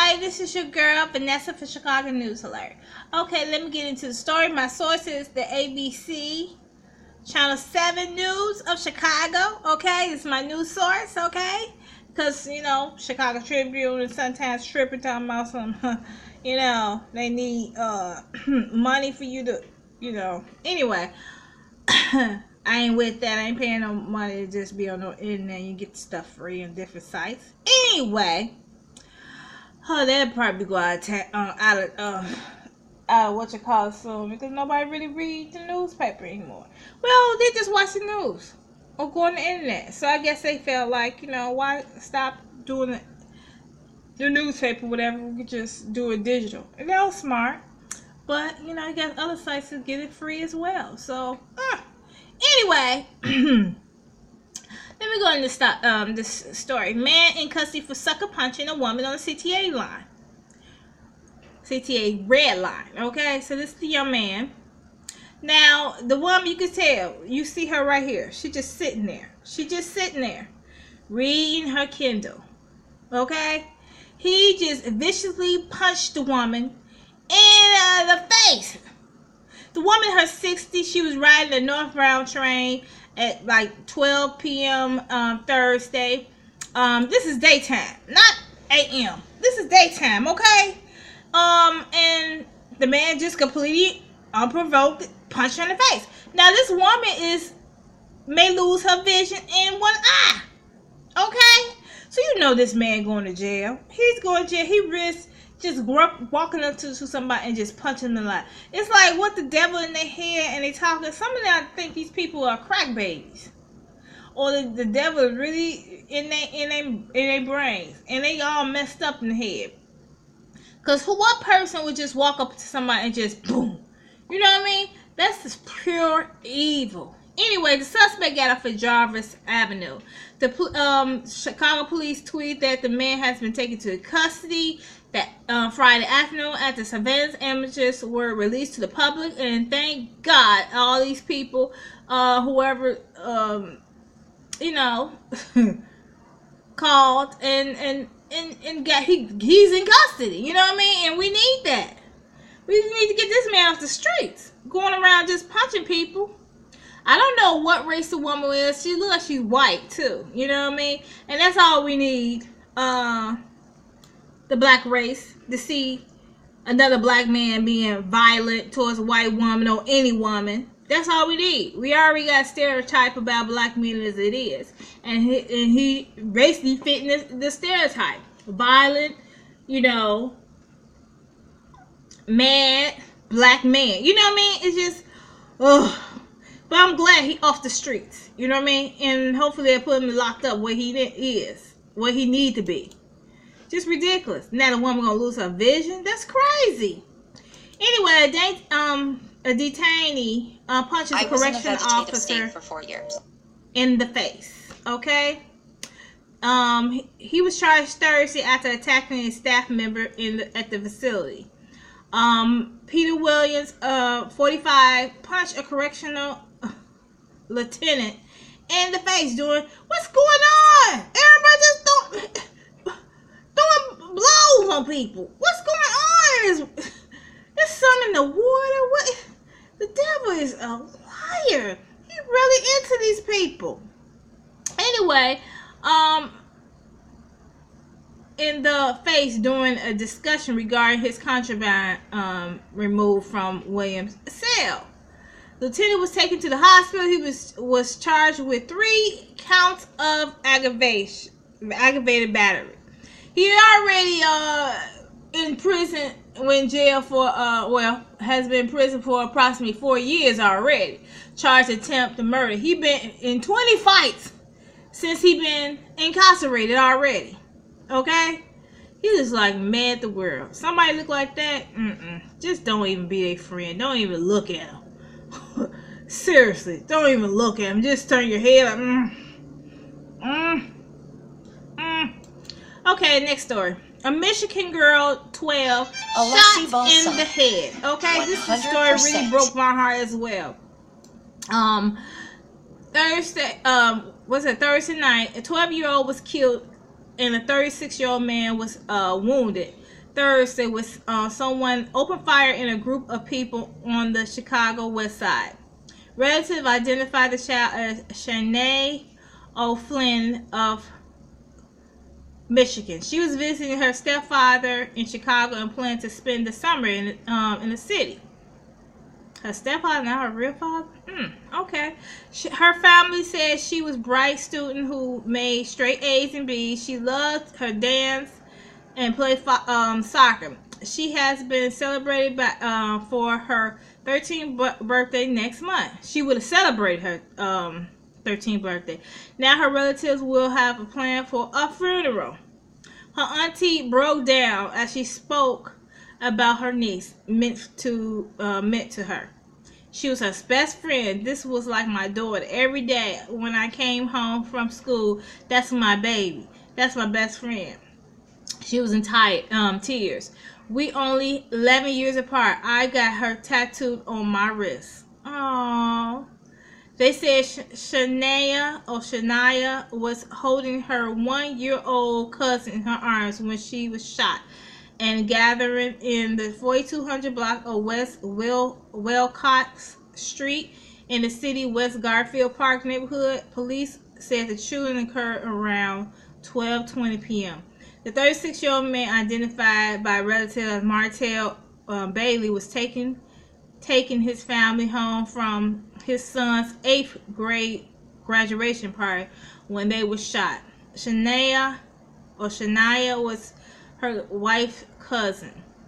Hi, this is your girl, Vanessa for Chicago News Alert. Okay, let me get into the story. My source is the ABC Channel 7 News of Chicago. Okay, it's my news source, okay? Because, Chicago Tribune and sometimes Tripper talking about some, they need money for you to, Anyway, I ain't with that. I ain't paying no money to just be on the internet. You get stuff free on different sites. Anyway. Oh, they'll probably go out of what you call it soon because nobody really reads the newspaper anymore. Well, they just watch the news or go on the internet. So I guess they felt like, why stop doing the newspaper, whatever? We could just do it digital. And they're all smart. But, I guess other sites will get it free as well. So, anyway. Let me go into this story. Man in custody for sucker punching a woman on the CTA line. CTA red line. Okay, so this is the young man. Now, the woman, you can tell. You see her right here. She just sitting there. Reading her Kindle. Okay? He just viciously punched the woman in the face. The woman, her 60s, she was riding the northbound train at like 12 p.m. Thursday. This is daytime, not a.m. This is daytime, okay? And the man just completely unprovoked punched her in the face. Now this woman may lose her vision in one eye, okay? So this man going to jail. He's going to jail. He risks just walking up to somebody and just punching them like it's like what the devil in their head and they talking. Some of them think these people are crack babies, or the devil is really in their brains and they all messed up in the head. Cause what person would just walk up to somebody and just boom? You know what I mean? That's just pure evil. Anyway, the suspect got off at Jarvis Avenue. The Chicago police tweeted that the man has been taken to custody that Friday afternoon after surveillance images were released to the public, and thank God all these people, whoever called and got he's in custody. You know what I mean? And we need that. We need to get this man off the streets, going around just punching people. I don't know what race the woman is. She looks like she's white too. You know what I mean? And that's all we need. The black race to see another black man being violent towards a white woman or any woman. That's all we need. We already got a stereotype about black men as it is, and he basically fitting the stereotype: violent, mad black man. You know what I mean? It's just, ugh. But I'm glad he off the streets. You know what I mean? And hopefully they'll put him locked up where he is, where he need to be. Just ridiculous. Now the woman gonna lose her vision? That's crazy. Anyway, a detainee punches a correction officer for 4 years in the face. Okay. He was charged Thursday after attacking a staff member at the facility. Peter Williams, 45, punched a correctional lieutenant in the face doing, what's going on? Everybody just throwing blows on people. What's going on? There's something in the water. What? The devil is a liar. He really into these people. Anyway, in the face during a discussion regarding his contraband removed from Williams' cell. Lieutenant was taken to the hospital. He was charged with 3 counts of aggravated battery. He already in prison, went in jail for has been in prison for approximately 4 years already. Charged attempt to murder. He been in 20 fights since he been incarcerated already. Okay? He just like mad the world. Somebody look like that? Just don't even be their friend. Don't even look at him. Seriously, don't even look at him. Just turn your head like, Okay, next story. A Michigan girl, 12, shot in the head. Okay, 100%. This story really broke my heart as well. Thursday night, a 12-year-old was killed and a 36-year-old man was wounded Thursday with someone opened fire in a group of people on the Chicago West Side. Relatives identified the child as Shanae O'Flynn of Michigan. She was visiting her stepfather in Chicago and planned to spend the summer in the city. Her stepfather, not her real father? Okay. Her family said she was a bright student who made straight A's and B's. She loved her dance and played soccer. She has been celebrated for her 13th birthday next month. She would have celebrated her 13th birthday. Now her relatives will have a plan for a funeral. Her auntie broke down as she spoke about her niece meant to her. She was her best friend. This was like my daughter. Every day when I came home from school, that's my baby. That's my best friend. She was in tears. We only 11 years apart. I got her tattooed on my wrist. Aww. They said Shania was holding her 1-year-old cousin in her arms when she was shot and gathering in the 4200 block of West Wilcox Street in the city West Garfield Park neighborhood. Police said the shooting occurred around 12:20 p.m. The 36-year-old man, identified by relatives as Martell Bailey, was taking his family home from his son's 8th grade graduation party when they were shot. Shania was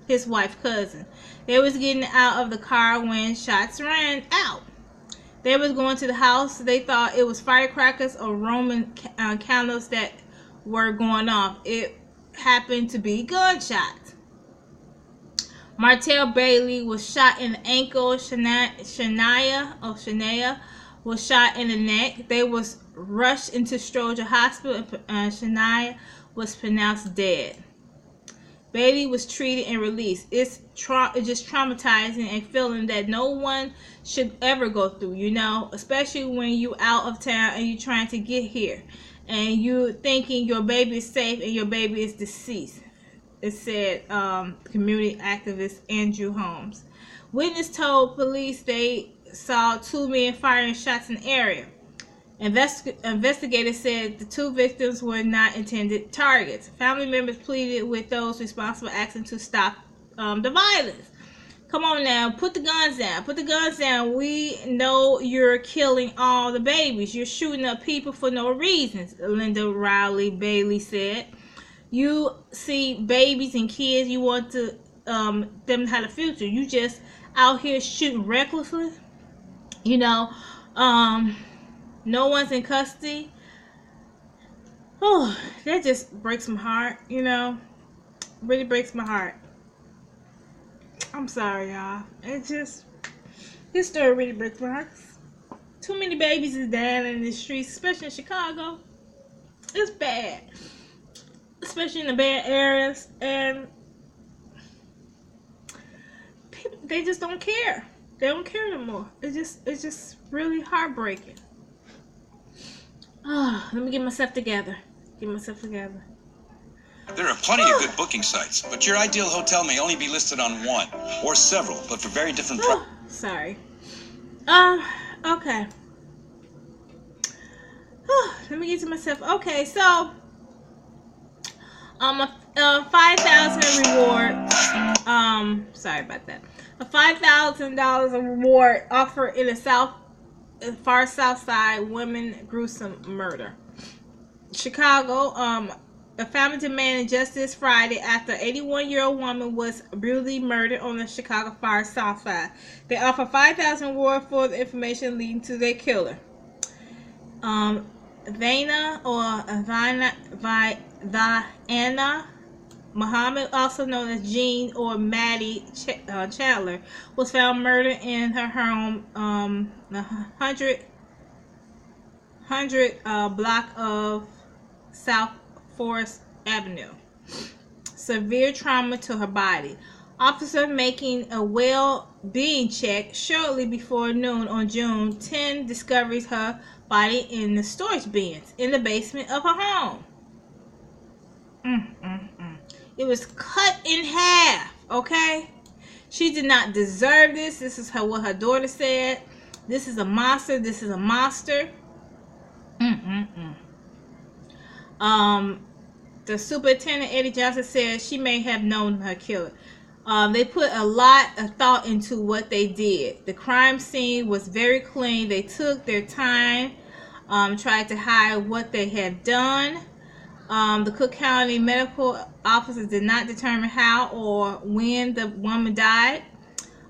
his wife's cousin. They was getting out of the car when shots rang out. They was going to the house. They thought it was firecrackers or Roman candles that were going off. It happened to be gunshots. Martell Bailey was shot in the ankle. Shania was shot in the neck. They was rushed into Stroger Hospital, and Shania was pronounced dead. Bailey was treated and released. It's just traumatizing and feeling that no one should ever go through, especially when you out of town and you trying to get here and you thinking your baby is safe and your baby is deceased. It said community activist Andrew Holmes. Witness told police they saw 2 men firing shots in the area. Investigators said the 2 victims were not intended targets. Family members pleaded with those responsible, asking to stop the violence. Come on now, put the guns down. Put the guns down. We know you're killing all the babies. You're shooting up people for no reasons, Linda Riley Bailey said. You see babies and kids, you want to them to have a future. You just out here shooting recklessly. No one's in custody. Oh, that just breaks my heart, Really breaks my heart. I'm sorry, y'all. This story really breaks my heart. Too many babies is dying in the streets, especially in Chicago. It's bad. Especially in the bad areas. And people, they just don't care. They don't care no more. It's just really heartbreaking. Let me get myself together. There are plenty of good booking sites, but your ideal hotel may only be listed on one or several, but for very different prices. Sorry. Okay. Let me get to myself. Okay, so a 5,000 reward. Sorry about that. A $5,000 reward offered in the far south side women gruesome murder. Chicago, a family demanded justice Friday after 81-year-old woman was brutally murdered on the Chicago far south side. They offer 5,000 reward for the information leading to their killer. Vanna Muhammad, also known as Jean or Maddie Chandler, was found murdered in her home, 100 block of South Forest Avenue. Severe trauma to her body. Officer making a well-being check shortly before noon on June 10 discovers her body in the storage bins in the basement of her home. It was cut in half, okay? She did not deserve this. This is what her daughter said. This is a monster. This is a monster. The superintendent, Eddie Johnson, said she may have known her killer. They put a lot of thought into what they did. The crime scene was very clean. They took their time, tried to hide what they had done. The Cook County medical officers did not determine how or when the woman died.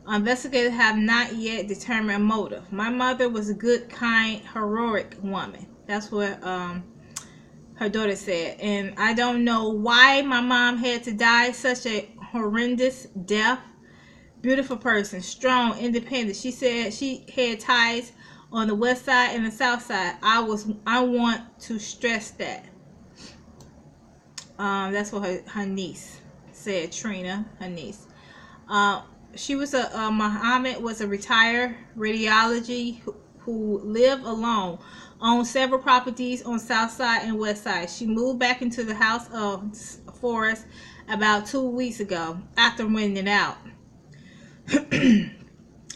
Investigators have not yet determined a motive. My mother was a good, kind, heroic woman. That's what her daughter said. And I don't know why my mom had to die such a horrendous death. Beautiful person, strong, independent. She said she had ties on the west side and the south side. I want to stress that. That's what her niece said, Trina, her niece. She was Muhammad was a retired radiology who lived alone, owned several properties on south side and west side. She moved back into the house of Forest about 2 weeks ago after renting it out.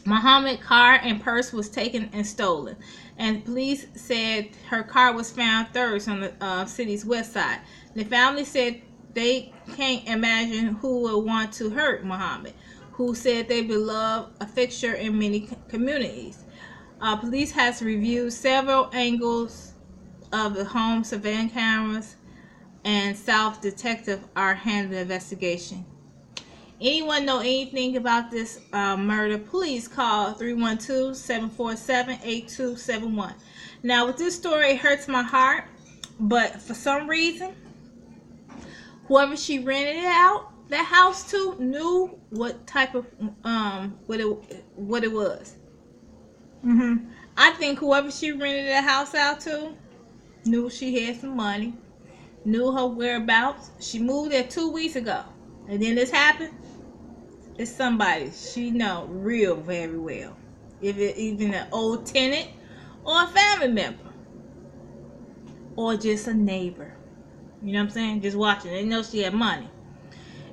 Muhammad's car and purse was taken and stolen, and police said her car was found Thursday on the city's west side. The family said they can't imagine who would want to hurt Muhammad, who said they beloved a fixture in many communities. Police has reviewed several angles of the home surveillance cameras, and South detectives are handling the investigation. Anyone know anything about this murder, please call 312-747-8271. Now, with this story, it hurts my heart, but for some reason, whoever she rented it out, that house to, knew what type of, what it was. I think whoever she rented the house out to knew she had some money, knew her whereabouts. She moved there 2 weeks ago, and then this happened. It's somebody she know real very well, if it even an old tenant or a family member or just a neighbor. You know what I'm saying? Just watching. They know she had money.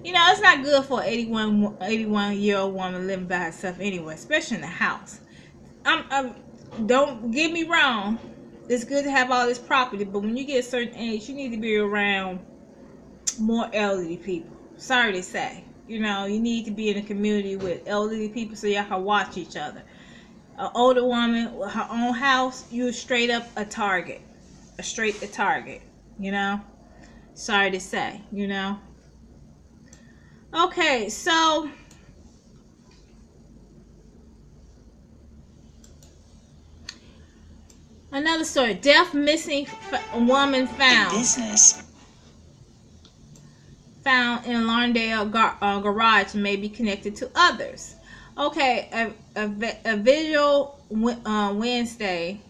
You know, it's not good for an 81-year-old woman living by herself anyway, especially in the house. Don't get me wrong. It's good to have all this property, but when you get a certain age, you need to be around more elderly people. Sorry to say. You know, you need to be in a community with elderly people so y'all can watch each other. An older woman with her own house, you're straight up a target. A target, you know? Sorry to say, you know? Okay, so another story. Deaf missing woman found. Found in Lawndale garage may be connected to others. Okay, a visual Wednesday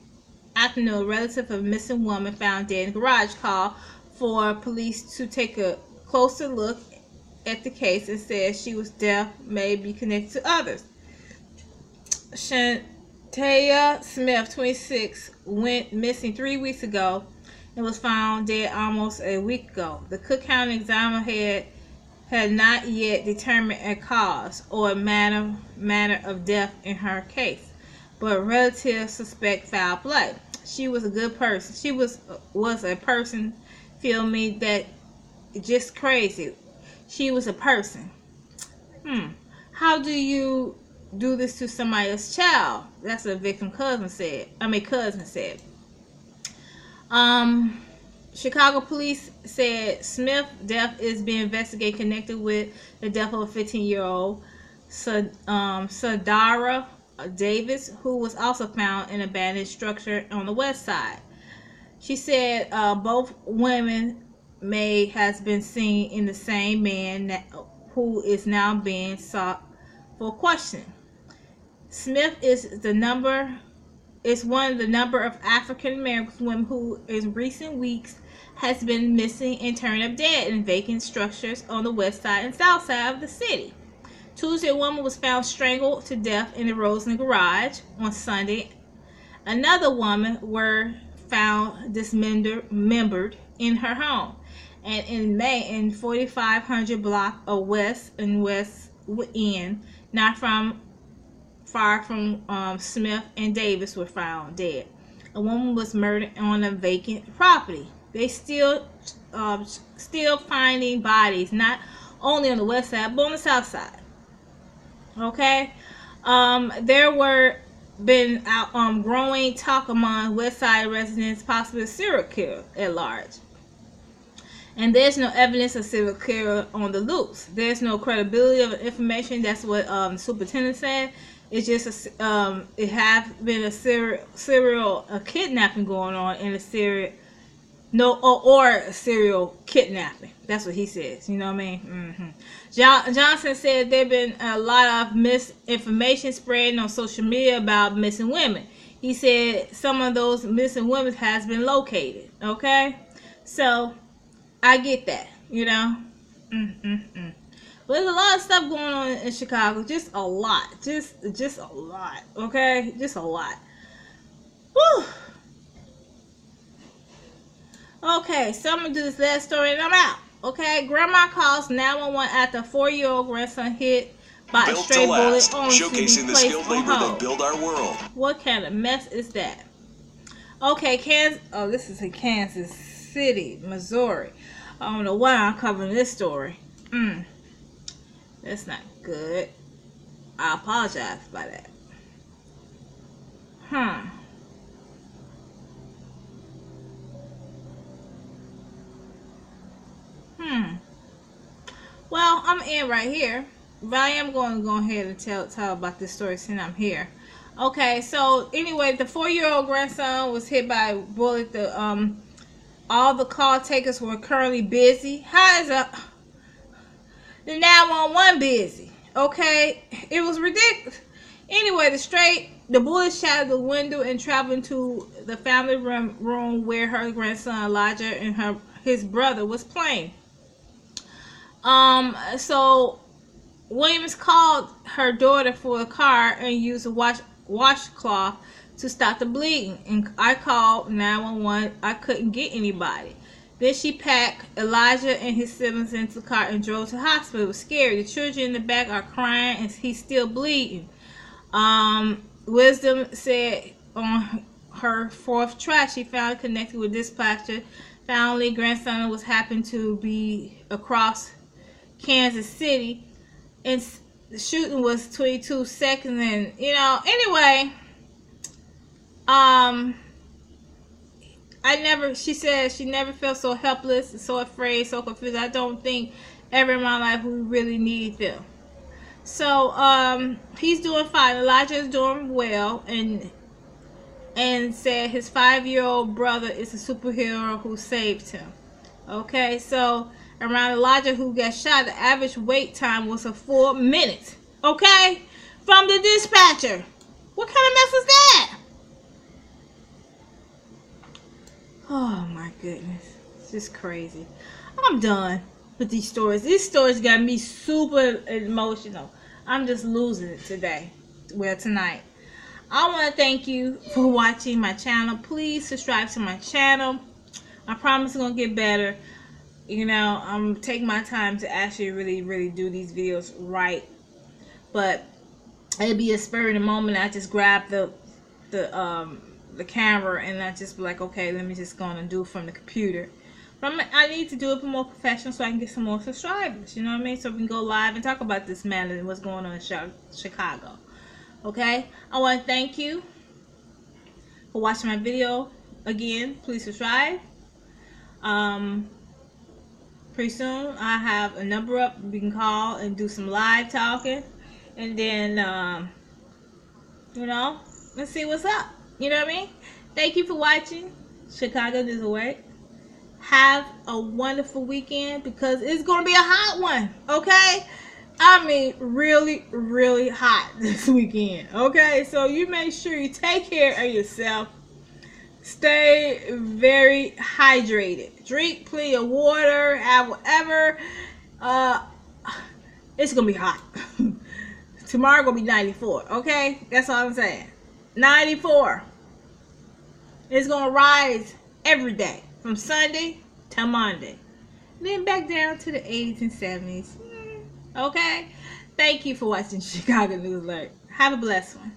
afternoon, a relative of a missing woman found dead in the garage called for police to take a closer look at the case and said she was deaf, may be connected to others. Shantae Smith, 26, went missing 3 weeks ago and was found dead almost a week ago. The Cook County examiner had not yet determined a cause or a manner of death in her case, but relatives suspect foul play. She was a good person. She was a person, feel me, that just crazy. She was a person. How do you do this to somebody else's child? That's what the victim cousin said. Chicago police said Smith death is being investigated connected with the death of a 15-year-old Sadara Davis, who was also found in an abandoned structure on the west side. She said both women has been seen in the same man who is now being sought for questioning. Smith is one of the number of African American women who in recent weeks has been missing and turned up dead in vacant structures on the west side and south side of the city. Tuesday, a woman was found strangled to death in the Roseland garage. On Sunday, another woman were found dismembered in her home. and in May in 4500 block of West End, not far from Smith and Davis, were found dead. A woman was murdered on a vacant property. They still finding bodies, not only on the west side but on the south side. Okay, there were been growing talk among West Side residents, possibly a serial killer at large. And there's no evidence of serial killer on the loose. There's no credibility of information. That's what the superintendent said. It's just it has been a serial kidnapping going on, and a serial serial kidnapping. That's what he says. You know what I mean? Johnson said there've been a lot of misinformation spreading on social media about missing women. He said some of those missing women has been located. Okay, so I get that. You know. But there's a lot of stuff going on in Chicago. Just a lot. Just a lot. Okay? Just a lot. Whew. Okay, so I'm going to do this last story and I'm out. Okay? Grandma calls 911 after a 4-year-old grandson hit by a stray bullet on showcasing the skilled labor that build our world. What kind of mess is that? Okay, this is in Kansas City, Missouri. I don't know why I'm covering this story. That's not good. I apologize by that. Well, I'm in right here, but I am going to go ahead and tell about this story since I'm here. Okay, so anyway, the 4-year-old grandson was hit by a bullet. All the call takers were currently busy. How is the 911 busy? Okay, it was ridiculous. Anyway, the bullet shattered the window and traveled into the family room where her grandson Elijah and his brother was playing. So Williams called her daughter for a car and used a washcloth to stop the bleeding. And I called 911. I couldn't get anybody. Then she packed Elijah and his siblings into the car and drove to the hospital. It was scary. The children in the back are crying and he's still bleeding. Wisdom said on her 4th try she found connected with dispatcher. Finally, grandson was happened to be across Kansas City, and the shooting was 22 seconds. And anyway, she said she never felt so helpless, so afraid, so confused. I don't think ever in my life we really needed them. So he's doing fine. Elijah is doing well, and said his 5-year-old brother is a superhero who saved him. Okay, so around Elijah, who got shot, the average wait time was a 4 minutes. Okay, from the dispatcher. What kind of mess is that? Oh my goodness, it's just crazy. I'm done with these stories. These stories got me super emotional. I'm just losing it today. Well, tonight. I want to thank you for watching my channel. Please subscribe to my channel. I promise it's going to get better. I'm taking my time to actually really do these videos right. But it'll be a spur in the moment. I just grab the camera and I just be like, okay, let me just go on and do it from the computer. But I need to do it more professional so I can get some more subscribers. You know what I mean? So we can go live and talk about this matter and what's going on in Chicago. Okay? I want to thank you for watching my video. Again, please subscribe. Pretty soon I have a number up we can call and do some live talking. And then, let's see what's up. You know what I mean? Thank you for watching Chicago News Awake. Have a wonderful weekend because it's going to be a hot one. Okay? I mean, really, really hot this weekend. Okay? So you make sure you take care of yourself. Stay very hydrated. Drink plenty of water. Have whatever. It's going to be hot. Tomorrow going to be 94. Okay? That's all I'm saying. 94. It's going to rise every day. From Sunday to Monday. then back down to the 80s and 70s. Okay? Thank you for watching Chicago News Alert. Have a blessed one.